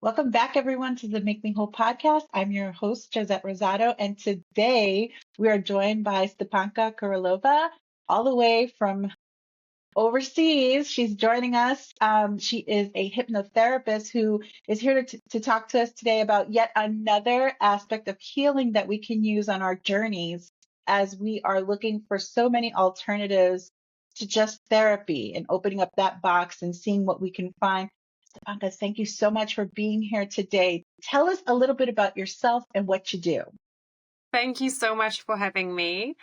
Welcome back, everyone, to the Make Me Whole podcast. I'm your host, Josette Rosado, and today we are joined by Stepanka Kuralova, all the way from overseas. She's joining us. She is a hypnotherapist who is here to talk to us today about yet another aspect of healing that we can use on our journeys as we are looking for so many alternatives to just therapy and opening up that box and seeing what we can find. Stepanka, thank you so much for being here today. Tell us a little bit about yourself and what you do. Thank you so much for having me.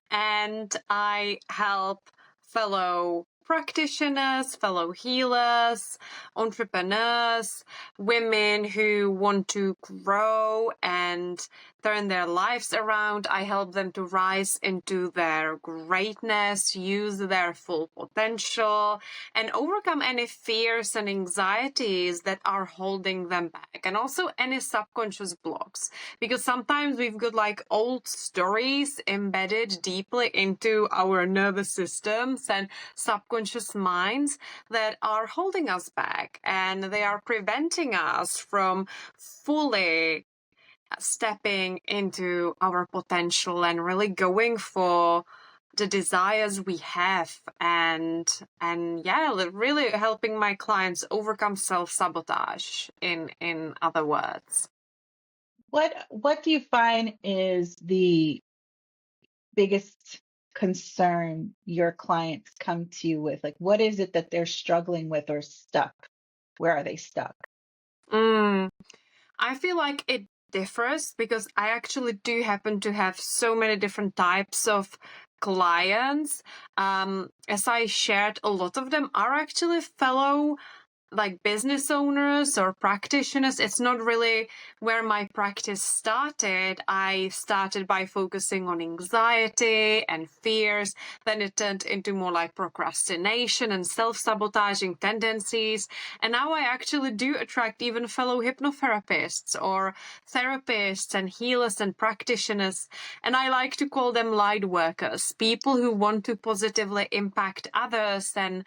And I help fellow practitioners, fellow healers, entrepreneurs, women who want to grow and turn their lives around. I help them to rise into their greatness, use their full potential, and overcome any fears and anxieties that are holding them back, and also any subconscious blocks. Because sometimes we've got like old stories embedded deeply into our nervous systems and subconscious minds that are holding us back, and they are preventing us from fully stepping into our potential and really going for the desires we have, and really helping my clients overcome self-sabotage in other words. What do you find is the biggest concern your clients come to you with? Like, what is it that they're struggling with or stuck? Where are they stuck? I feel like it differs because I actually do happen to have so many different types of clients. As I shared, a lot of them are actually fellow like business owners or practitioners. It's not really where my practice started. I started by focusing on anxiety and fears. Then it turned into more like procrastination and self-sabotaging tendencies. And now I actually do attract even fellow hypnotherapists or therapists and healers and practitioners. And I like to call them light workers, people who want to positively impact others and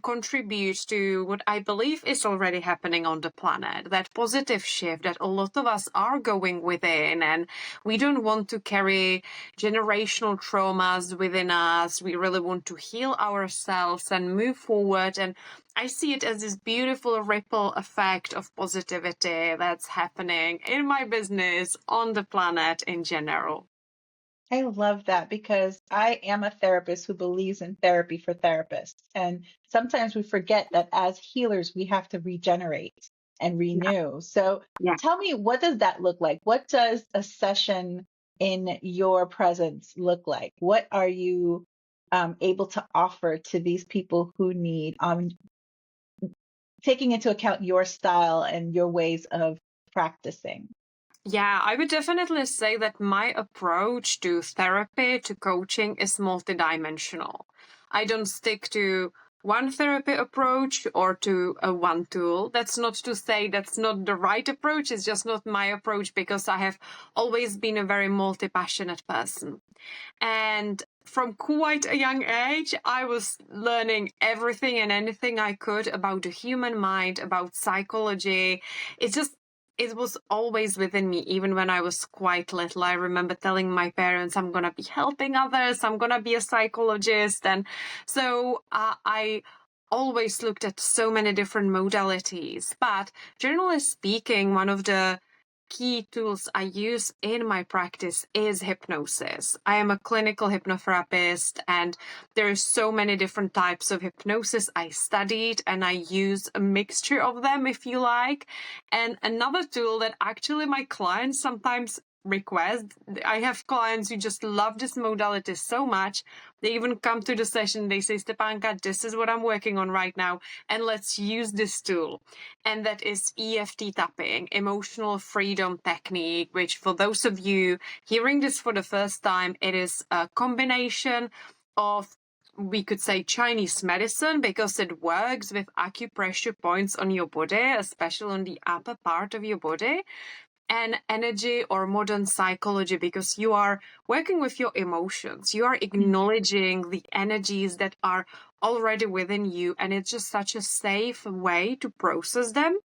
contribute to what I believe is already happening on the planet, that positive shift that a lot of us are going within, and we don't want to carry generational traumas within us. We really want to heal ourselves and move forward, and I see it as this beautiful ripple effect of positivity that's happening in my business, on the planet in general. I love that because I am a therapist who believes in therapy for therapists. And sometimes we forget that as healers, we have to regenerate and renew. So Yeah. tell me, what does that look like? What does a session in your presence look like? What are you able to offer to these people who need, taking into account your style and your ways of practicing? Yeah, I would definitely say that my approach to therapy, to coaching, is multidimensional. I don't stick to one therapy approach or to a one tool. That's not to say that's not the right approach. It's just not my approach because I have always been a very multi-passionate person. And from quite a young age, I was learning everything and anything I could about the human mind, about psychology. It was always within me, even when I was quite little. I remember telling my parents, I'm going to be helping others, I'm going to be a psychologist. And so I always looked at so many different modalities. But generally speaking, one of the key tools I use in my practice is hypnosis. I am a clinical hypnotherapist, and there are so many different types of hypnosis I studied, and I use a mixture of them, if you like. And another tool that actually my clients sometimes request, I have clients who just love this modality so much, they even come to the session, they say, Stepanka, this is what I'm working on right now, and let's use this tool. And that is EFT tapping, emotional freedom technique, which for those of you hearing this for the first time, it is a combination of, we could say, Chinese medicine, because it works with acupressure points on your body, especially on the upper part of your body, and energy or modern psychology, because you are working with your emotions. You are acknowledging the energies that are already within you, and it's just such a safe way to process them.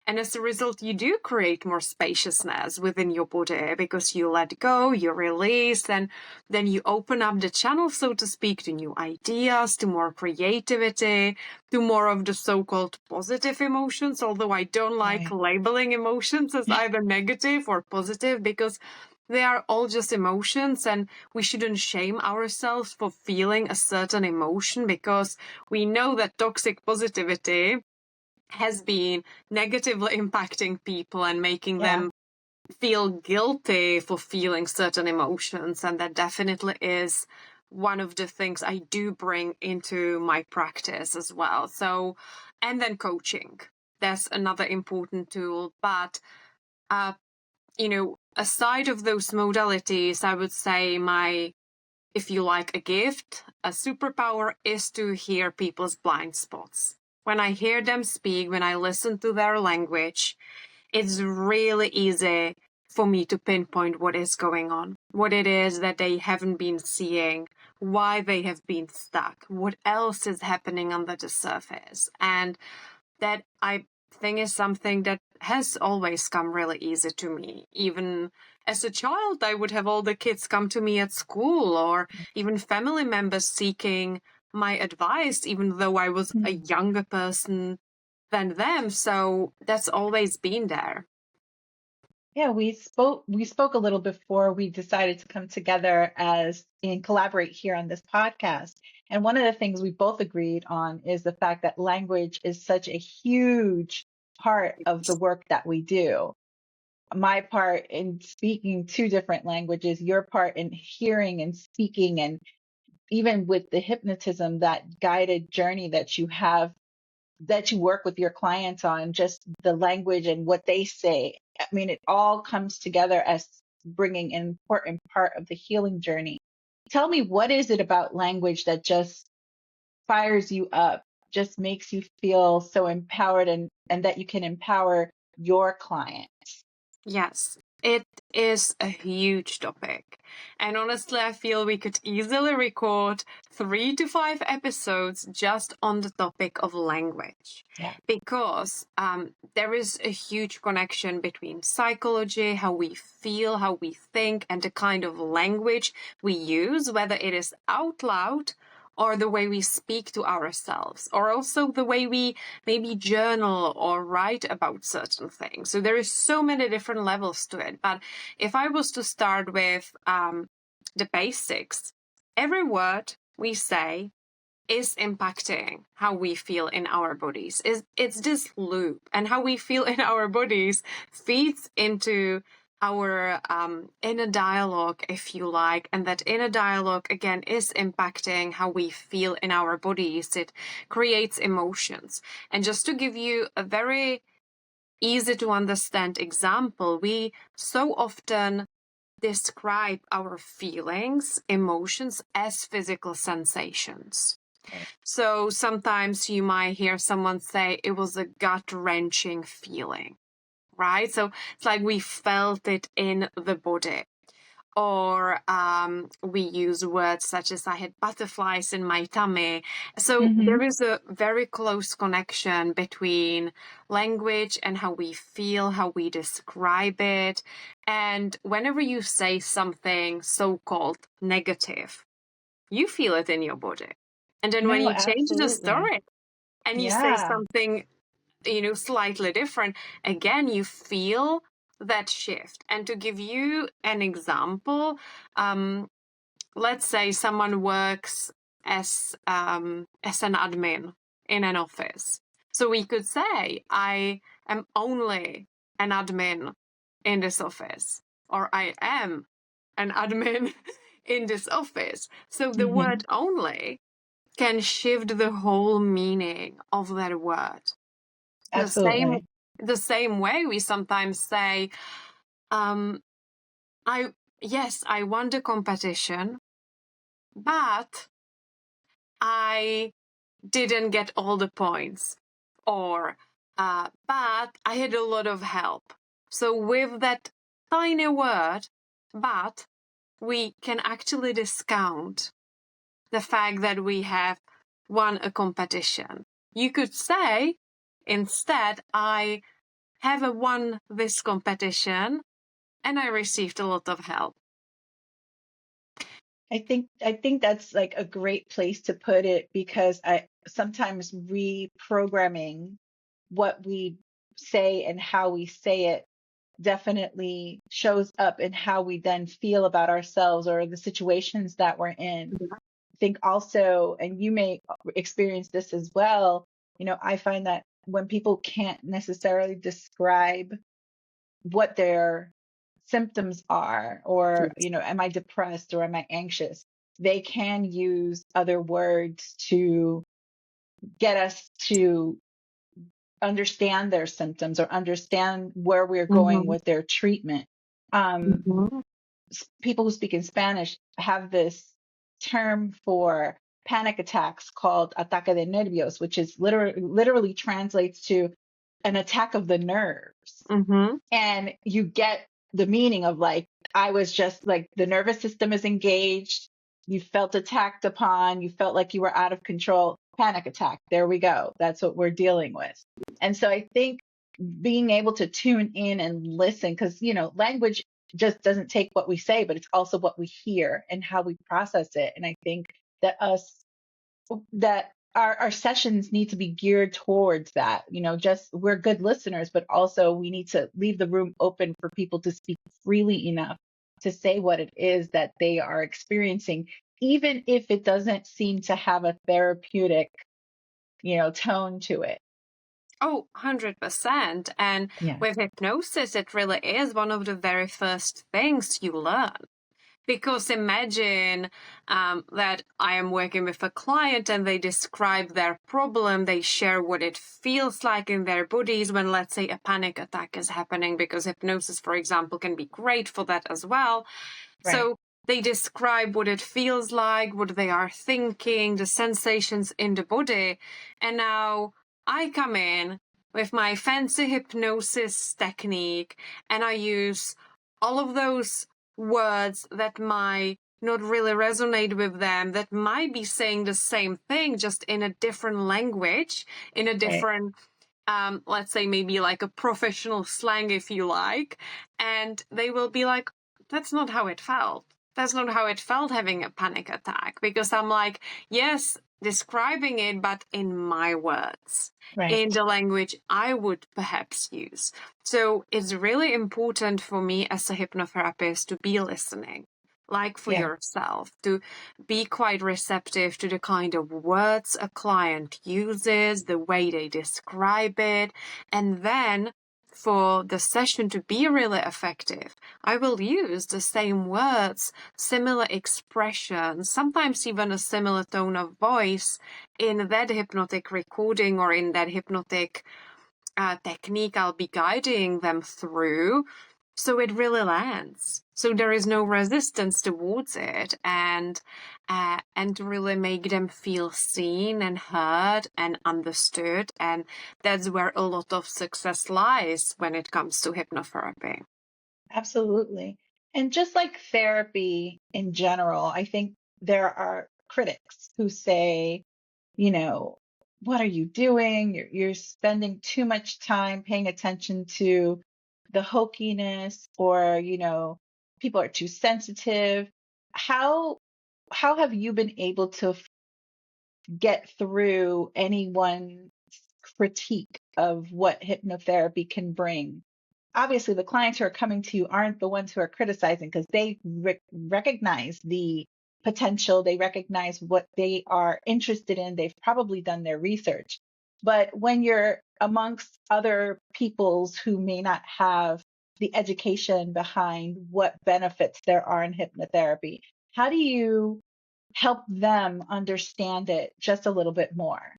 And as a result, you do create more spaciousness within your body because you let go, you release, and then you open up the channel, so to speak, to new ideas, to more creativity, to more of the so-called positive emotions, although I don't like Right. labeling emotions as either negative or positive because they are all just emotions, and we shouldn't shame ourselves for feeling a certain emotion because we know that toxic positivity has been negatively impacting people and making Yeah. them feel guilty for feeling certain emotions. And that definitely is one of the things I do bring into my practice as well. So, and then coaching. That's another important tool. But, aside of those modalities, I would say if you like, a gift, a superpower is to hear people's blind spots. When I hear them speak, when I listen to their language, it's really easy for me to pinpoint what is going on, what it is that they haven't been seeing, why they have been stuck, what else is happening under the surface. And that, I think, is something that has always come really easy to me. Even as a child, I would have all the kids come to me at school, or even family members seeking my advice, even though I was a Mhm. younger person than them. So that's always been there. Yeah, we spoke a little before we decided to come together as and collaborate here on this podcast. And one of the things we both agreed on is the fact that language is such a huge part of the work that we do. My part in speaking two different languages, your part in hearing and speaking, and even with the hypnotism, that guided journey that you have, that you work with your clients on, just the language and what they say. I mean, it all comes together as bringing an important part of the healing journey. Tell me, what is it about language that just fires you up, just makes you feel so empowered, and that you can empower your clients? Yes, it is a huge topic. And honestly, I feel we could easily record 3 to 5 episodes just on the topic of language. Yeah. Because there is a huge connection between psychology, how we feel, how we think, and the kind of language we use, whether it is out loud or the way we speak to ourselves, or also the way we maybe journal or write about certain things. So there is so many different levels to it. But if I was to start with the basics, every word we say is impacting how we feel in our bodies. It's this loop, and how we feel in our bodies feeds into our inner dialogue, if you like, and that inner dialogue again is impacting how we feel in our bodies. It creates emotions. And just to give you a very easy to understand example, we so often describe our feelings, emotions as physical sensations. Right. So sometimes you might hear someone say it was a gut-wrenching feeling, right? So it's like we felt it in the body. Or we use words such as I had butterflies in my tummy. So Mm-hmm. there is a very close connection between language and how we feel, how we describe it. And whenever you say something so-called negative, you feel it in your body. And then when No, you change the absolutely. story and you say Yeah. something, slightly different, again, you feel that shift. And to give you an example, let's say someone works as an admin in an office. So we could say, I am only an admin in this office, or I am an admin in this office. So the Mm-hmm. word only can shift the whole meaning of that word. The same Absolutely. the same way we sometimes say, um, I won the competition, but I didn't get all the points, or but I had a lot of help. So with that tiny word, but, we can actually discount the fact that we have won a competition. You could say instead, I have won this competition, and I received a lot of help. I think that's like a great place to put it, because I sometimes reprogramming what we say and how we say it definitely shows up in how we then feel about ourselves or the situations that we're in. I think also, and you may experience this as well, I find that when people can't necessarily describe what their symptoms are, or, am I depressed or am I anxious, they can use other words to get us to understand their symptoms or understand where we're going Mm-hmm. with their treatment. Um, Mm-hmm. People who speak in Spanish have this term for panic attacks called ataque de nervios, which is literally translates to an attack of the nerves. Mm-hmm. And you get the meaning of, like, I was just like, the nervous system is engaged. You felt attacked upon. You felt like you were out of control. Panic attack. There we go. That's what we're dealing with. And so I think being able to tune in and listen, because, language just doesn't take what we say, but it's also what we hear and how we process it. And I think that our sessions need to be geared towards that. Just, we're good listeners, but also we need to leave the room open for people to speak freely enough to say what it is that they are experiencing, even if it doesn't seem to have a therapeutic, tone to it. Oh, 100%. And Yeah. with hypnosis, it really is one of the very first things you learn. Because imagine that I am working with a client and they describe their problem, they share what it feels like in their bodies when, let's say, a panic attack is happening, because hypnosis, for example, can be great for that as well. Right. So they describe what it feels like, what they are thinking, the sensations in the body. And now I come in with my fancy hypnosis technique and I use all of those words that might not really resonate with them, that might be saying the same thing, just in a different language, in a Right. different, let's say maybe like a professional slang, if you like. And they will be like, that's not how it felt. That's not how it felt having a panic attack. Because I'm like, yes, describing it, but in my words, in Right. the language I would perhaps use. So it's really important for me as a hypnotherapist to be listening, like for Yeah. yourself, to be quite receptive to the kind of words a client uses, the way they describe it, and then for the session to be really effective, I will use the same words, similar expressions, sometimes even a similar tone of voice in that hypnotic recording or in that hypnotic technique I'll be guiding them through. So it really lands. So there is no resistance towards it, and to really make them feel seen and heard and understood. And that's where a lot of success lies when it comes to hypnotherapy. Absolutely. And just like therapy in general, I think there are critics who say, you know, what are you doing? You're spending too much time paying attention to the hokiness, or, people are too sensitive. How how have you been able to get through anyone's critique of what hypnotherapy can bring? Obviously, the clients who are coming to you aren't the ones who are criticizing, because they recognize the potential, they recognize what they are interested in, they've probably done their research. But when you're amongst other peoples who may not have the education behind what benefits there are in hypnotherapy, how do you help them understand it just a little bit more?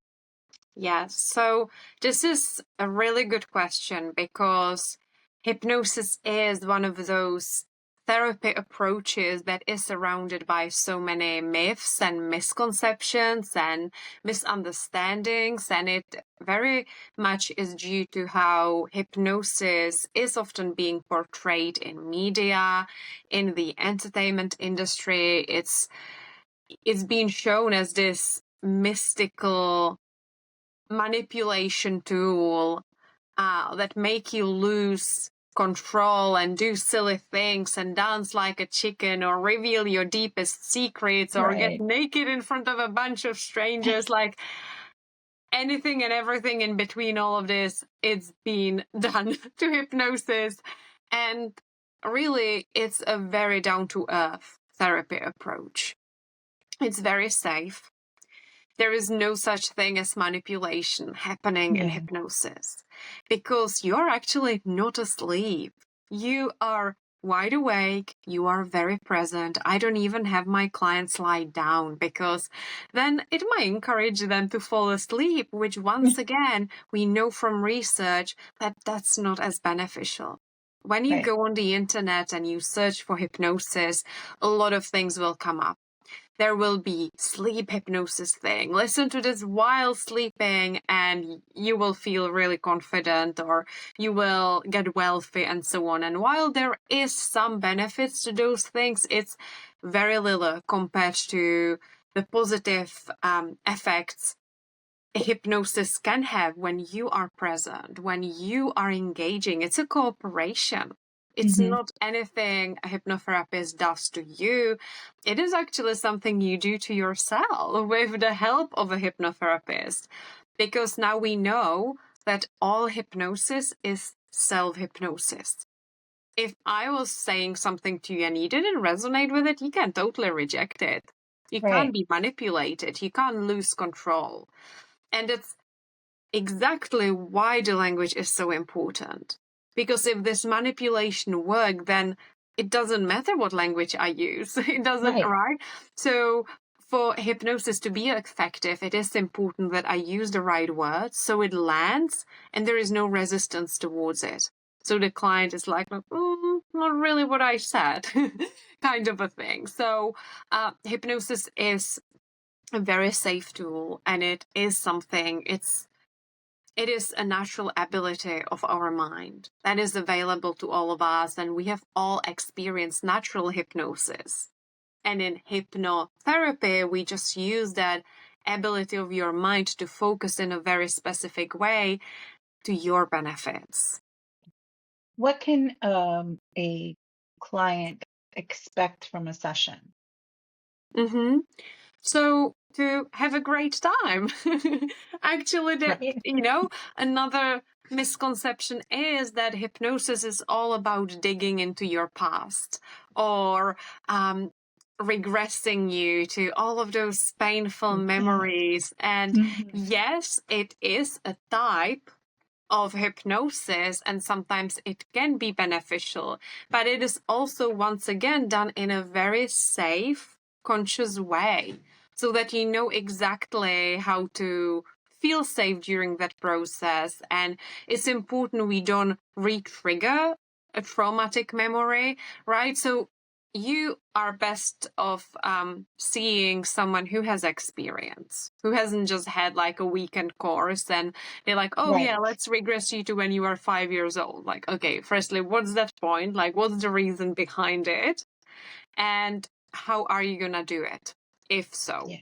Yes, so this is a really good question, because hypnosis is one of those therapy approaches that is surrounded by so many myths and misconceptions and misunderstandings, and it very much is due to how hypnosis is often being portrayed in media, in the entertainment industry. It's being shown as this mystical manipulation tool that make you lose control and do silly things and dance like a chicken or reveal your deepest secrets or get Right. naked in front of a bunch of strangers, like anything and everything in between all of this, it's been done to hypnosis. And really, it's a very down-to-earth therapy approach. It's very safe. There is no such thing as manipulation happening in Yeah. hypnosis because you're actually not asleep. You are wide awake. You are very present. I don't even have my clients lie down because then it might encourage them to fall asleep, which once again, we know from research that that's not as beneficial. When you Right. go on the internet and you search for hypnosis, a lot of things will come up. There will be sleep hypnosis thing. Listen to this while sleeping and you will feel really confident, or you will get wealthy and so on. And while there is some benefits to those things, it's very little compared to the positive effects hypnosis can have when you are present, when you are engaging. It's a cooperation. It's Mm-hmm. not anything a hypnotherapist does to you. It is actually something you do to yourself with the help of a hypnotherapist. Because now we know that all hypnosis is self-hypnosis. If I was saying something to you and you didn't resonate with it, you can totally reject it. You Right. can't be manipulated. You can't lose control. And it's exactly why the language is so important. Because if this manipulation works, then it doesn't matter what language I use. It doesn't, Right. right? So for hypnosis to be effective, it is important that I use the right words so it lands and there is no resistance towards it. So the client is like, not really what I said, kind of a thing. So hypnosis is a very safe tool, and it is something, it is a natural ability of our mind that is available to all of us, and we have all experienced natural hypnosis. And in hypnotherapy, we just use that ability of your mind to focus in a very specific way to your benefits. What can a client expect from a session? Mm-hmm. So to have a great time. Actually, Right. another misconception is that hypnosis is all about digging into your past or regressing you to all of those painful Yes. memories. And Mm-hmm. yes, it is a type of hypnosis, and sometimes it can be beneficial, but it is also, once again, done in a very safe, conscious way so that you know exactly how to feel safe during that process. And it's important we don't re-trigger a traumatic memory, right? So you are best off seeing someone who has experience, who hasn't just had like a weekend course and they're like, oh yeah, Right. let's regress you to when you are 5 years old. Like, okay, firstly, what's that point? Like, what's the reason behind it? And how are you gonna do it, if so? Yeah.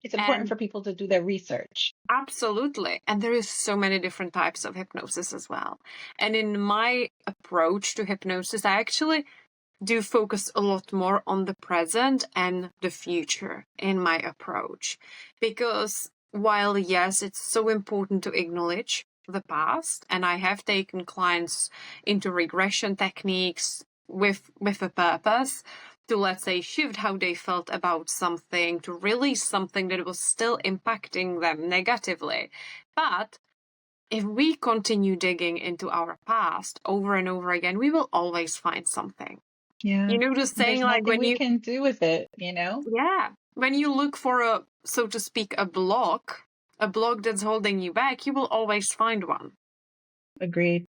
It's important And for people to do their research. absolutely. And there is so many different types of hypnosis as well. And in my approach to hypnosis, I actually do focus a lot more on the present and the future in my approach. Because while, yes, it's so important to acknowledge the past, and I have taken clients into regression techniques with a purpose to, let's say, shift how they felt about something, to release something that was still impacting them negatively. But if we continue digging into our past over and over again, we will always find something. Yeah. Just saying, There's like, nothing when we you, can do with it, you know? yeah, when you look for a, so to speak, a block that's holding you back, you will always find one. Agreed.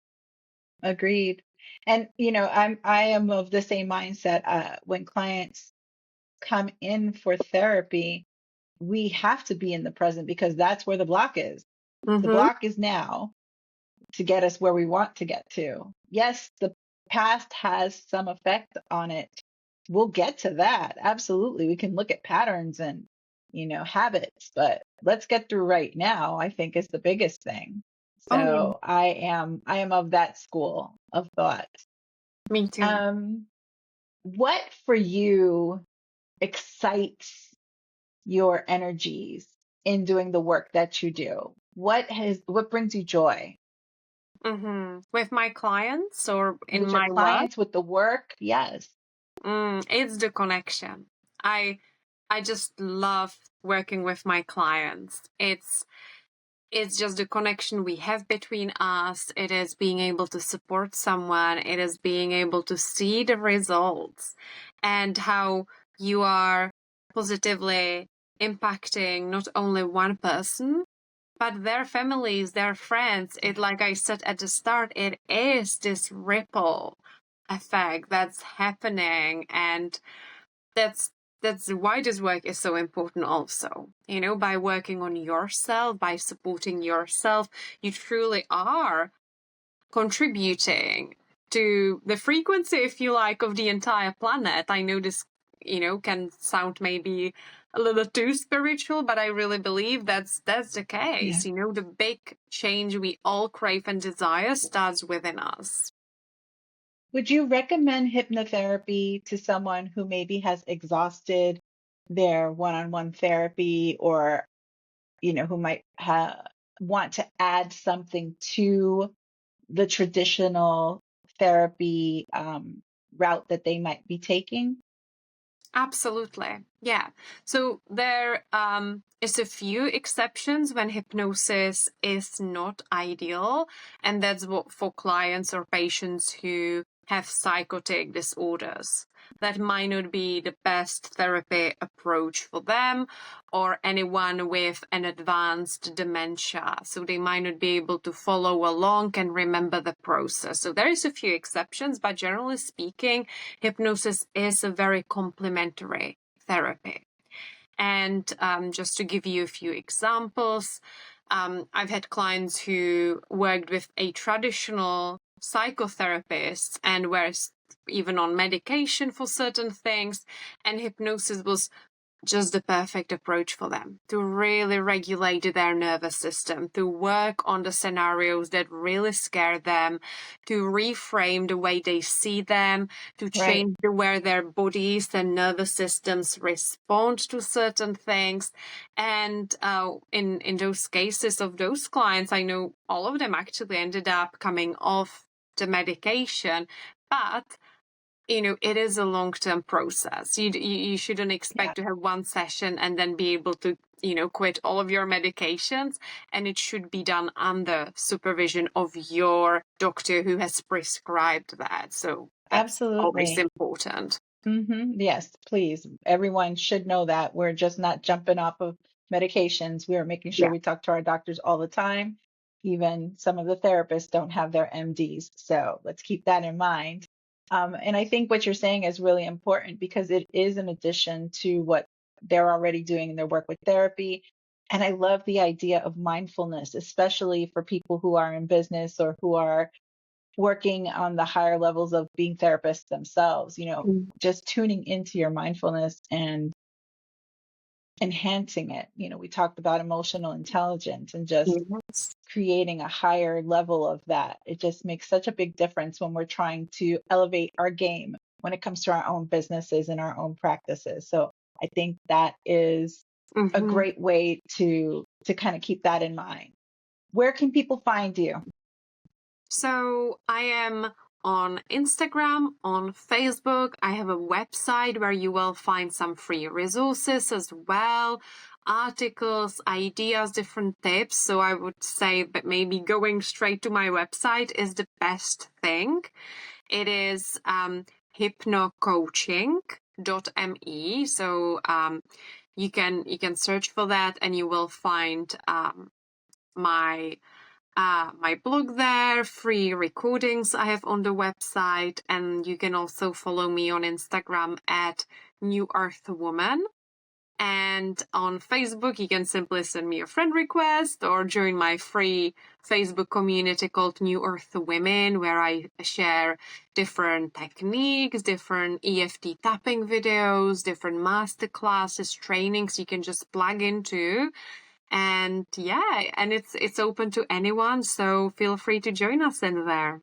Agreed. And I am of the same mindset. When clients come in for therapy, we have to be in the present because that's where the block is. The Mm-hmm. block is now to get us where we want to get to. Yes, the past has some effect on it. We'll get to that. Absolutely. We can look at patterns and, habits, but let's get through right now, I think is the biggest thing. Oh, yeah. So I am of that school of thought. Me too. Um, what for you excites your energies in doing the work that you do? What brings you joy? With my clients or in With your my work, clients, with the work? Yes. it's the connection. I I just love working with my clients. It's just the connection we have between us. It is being able to support someone. It is being able to see the results and how you are positively impacting not only one person, but their families, their friends. It, like I said at the start, it is this ripple effect that's happening. And that's that's why this work is so important also. By working on yourself, by supporting yourself, you truly are contributing to the frequency, if you like, of the entire planet. I know this, can sound maybe a little too spiritual, but I really believe that's the Yeah. case. The big change we all crave and desire starts within us. Would you recommend hypnotherapy to someone who maybe has exhausted their one-on-one therapy, or who might want to add something to the traditional therapy route that they might be taking? Absolutely. Yeah. So there is a few exceptions when hypnosis is not ideal, and that's what for clients or patients who have psychotic disorders. That might not be the best therapy approach for them, or anyone with an advanced dementia. So they might not be able to follow along and remember the process. So there is a few exceptions, but generally speaking, hypnosis is a very complementary therapy. And just to give you a few examples, I've had clients who worked with a traditional psychotherapist and were even on medication for certain things, and hypnosis was just the perfect approach for them to really regulate their nervous system, to work on the scenarios that really scare them, to reframe the way they see them, to Right. change the way their bodies and nervous systems respond to certain things. And in those cases of those clients, I know all of them actually ended up coming off the medication, but it is a long-term process. You shouldn't Yeah. expect to have one session and then be able to, quit all of your medications. And it should be done under supervision of your doctor who has prescribed that. So that's always Absolutely. important. Yes, please. Everyone should know that we're just not jumping off of medications. We are making sure Yeah. we talk to our doctors all the time. Even some of the therapists don't have their MDs. So let's keep that in mind. And I think what you're saying is really important because it is an addition to what they're already doing in their work with therapy. And I love the idea of mindfulness, especially for people who are in business or who are working on the higher levels of being therapists themselves, Mm. just tuning into your mindfulness and enhancing it. We talked about emotional intelligence and just Yes. creating a higher level of that. It just makes such a big difference when we're trying to elevate our game when it comes to our own businesses and our own practices. So I think that is a hmm great way to kind of keep that in mind. Where can people find you? So I am on Instagram, on Facebook. I have a website where you will find some free resources as well, articles, ideas, different tips. So I would say that maybe going straight to my website is the best thing. It is hypnocoaching.me. So you can search for that and you will find my my blog there, free recordings I have on the website, and you can also follow me on Instagram at New Earth Woman. And on Facebook, you can simply send me a friend request or join my free Facebook community called New Earth Women, where I share different techniques, different EFT tapping videos, different master classes, trainings you can just plug into And yeah, and it's open to anyone, so feel free to join us in there.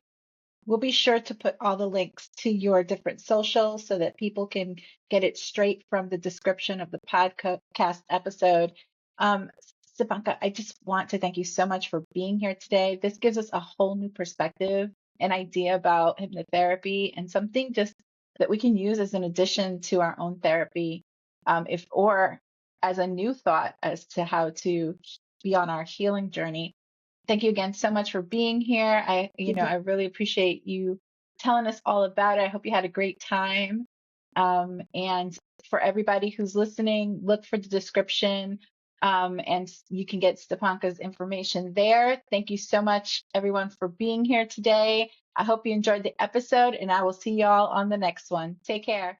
We'll be sure to put all the links to your different socials so that people can get it straight from the description of the podcast episode. Um, Stepanka, I just want to thank you so much for being here today. This gives us a whole new perspective and idea about hypnotherapy and something just that we can use as an addition to our own therapy, if or as a new thought as to how to be on our healing journey. Thank you again so much for being here. I really appreciate you telling us all about it. I hope you had a great time. And for everybody who's listening, look for the description, and you can get Stepanka's information there. Thank you so much, everyone, for being here today. I hope you enjoyed the episode, and I will see y'all on the next one. Take care.